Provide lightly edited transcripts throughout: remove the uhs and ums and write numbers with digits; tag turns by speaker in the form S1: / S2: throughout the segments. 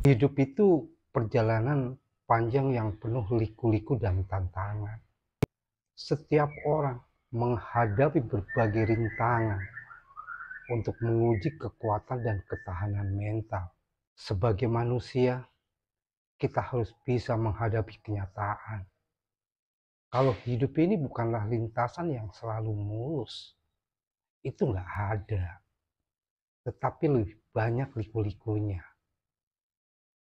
S1: Hidup itu perjalanan panjang yang penuh liku-liku dan tantangan. Setiap orang menghadapi berbagai rintangan untuk menguji kekuatan dan ketahanan mental. Sebagai manusia, kita harus bisa menghadapi kenyataan. Kalau hidup ini bukanlah lintasan yang selalu mulus, itu nggak ada. Tetapi lebih banyak liku-likunya,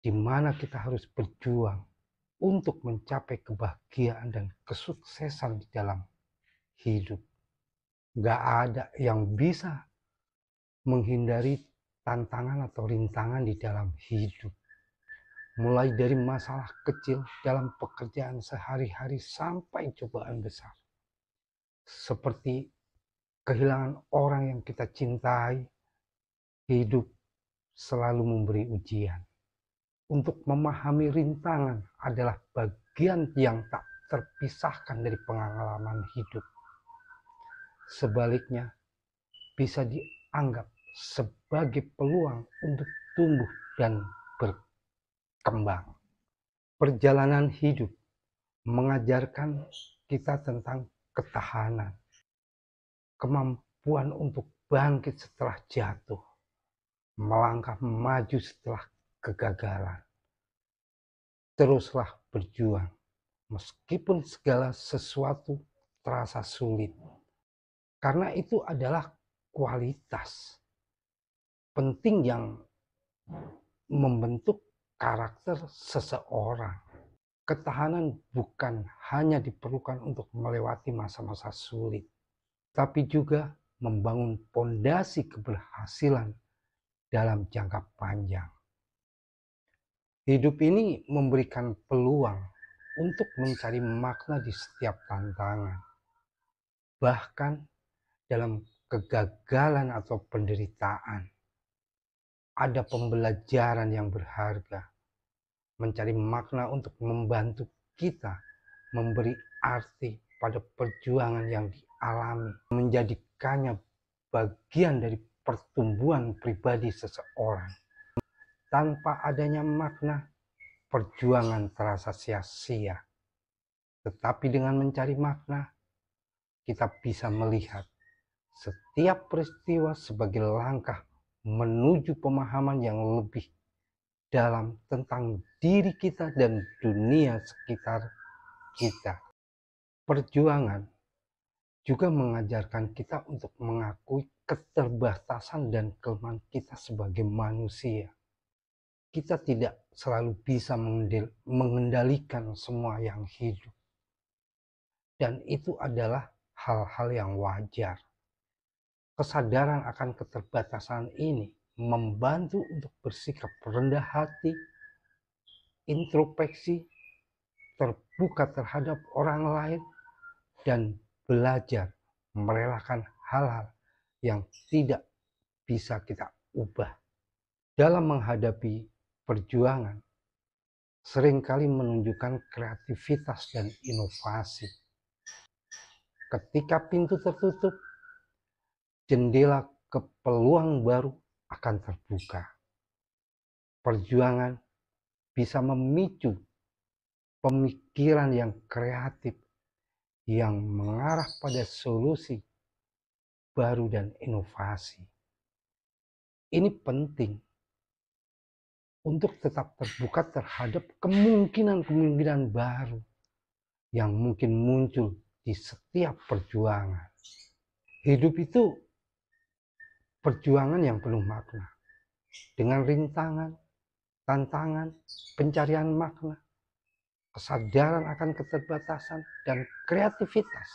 S1: di mana kita harus berjuang untuk mencapai kebahagiaan dan kesuksesan di dalam hidup. Gak ada yang bisa menghindari tantangan atau rintangan di dalam hidup. Mulai dari masalah kecil dalam pekerjaan sehari-hari sampai cobaan besar. Seperti kehilangan orang yang kita cintai, hidup selalu memberi ujian. Untuk memahami rintangan adalah bagian yang tak terpisahkan dari pengalaman hidup. Sebaliknya, bisa dianggap sebagai peluang untuk tumbuh dan berkembang. Perjalanan hidup mengajarkan kita tentang ketahanan, kemampuan untuk bangkit setelah jatuh, melangkah maju setelah kegagalan. Teruslah berjuang, meskipun segala sesuatu terasa sulit. Karena itu adalah kualitas penting yang membentuk karakter seseorang. Ketahanan bukan hanya diperlukan untuk melewati masa-masa sulit, tapi juga membangun fondasi keberhasilan dalam jangka panjang. Hidup ini memberikan peluang untuk mencari makna di setiap tantangan. Bahkan dalam kegagalan atau penderitaan, ada pembelajaran yang berharga. Mencari makna untuk membantu kita memberi arti pada perjuangan yang dialami, menjadikannya bagian dari pertumbuhan pribadi seseorang. Tanpa adanya makna, perjuangan terasa sia-sia. Tetapi dengan mencari makna, kita bisa melihat setiap peristiwa sebagai langkah menuju pemahaman yang lebih dalam tentang diri kita dan dunia sekitar kita. Perjuangan juga mengajarkan kita untuk mengakui keterbatasan dan kelemahan kita sebagai manusia. Kita tidak selalu bisa mengendalikan semua yang hidup. Dan itu adalah hal-hal yang wajar. Kesadaran akan keterbatasan ini membantu untuk bersikap rendah hati, introspeksi, terbuka terhadap orang lain, dan belajar merelakan hal-hal yang tidak bisa kita ubah. Dalam menghadapi perjuangan, seringkali menunjukkan kreativitas dan inovasi. Ketika pintu tertutup, jendela ke peluang baru akan terbuka. Perjuangan bisa memicu pemikiran yang kreatif yang mengarah pada solusi baru dan inovasi. Ini penting untuk tetap terbuka terhadap kemungkinan-kemungkinan baru yang mungkin muncul di setiap perjuangan. Hidup itu perjuangan yang penuh makna. Dengan rintangan, tantangan, pencarian makna, kesadaran akan keterbatasan, dan kreativitas,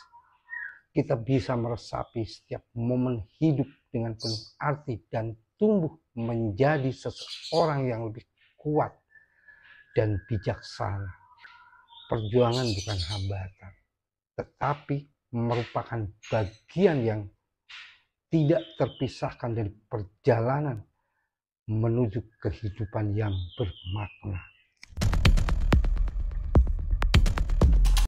S1: kita bisa meresapi setiap momen hidup dengan penuh arti dan tumbuh menjadi seseorang yang lebih kuat dan bijaksana. Perjuangan bukan hambatan, tetapi merupakan bagian yang tidak terpisahkan dari perjalanan menuju kehidupan yang bermakna.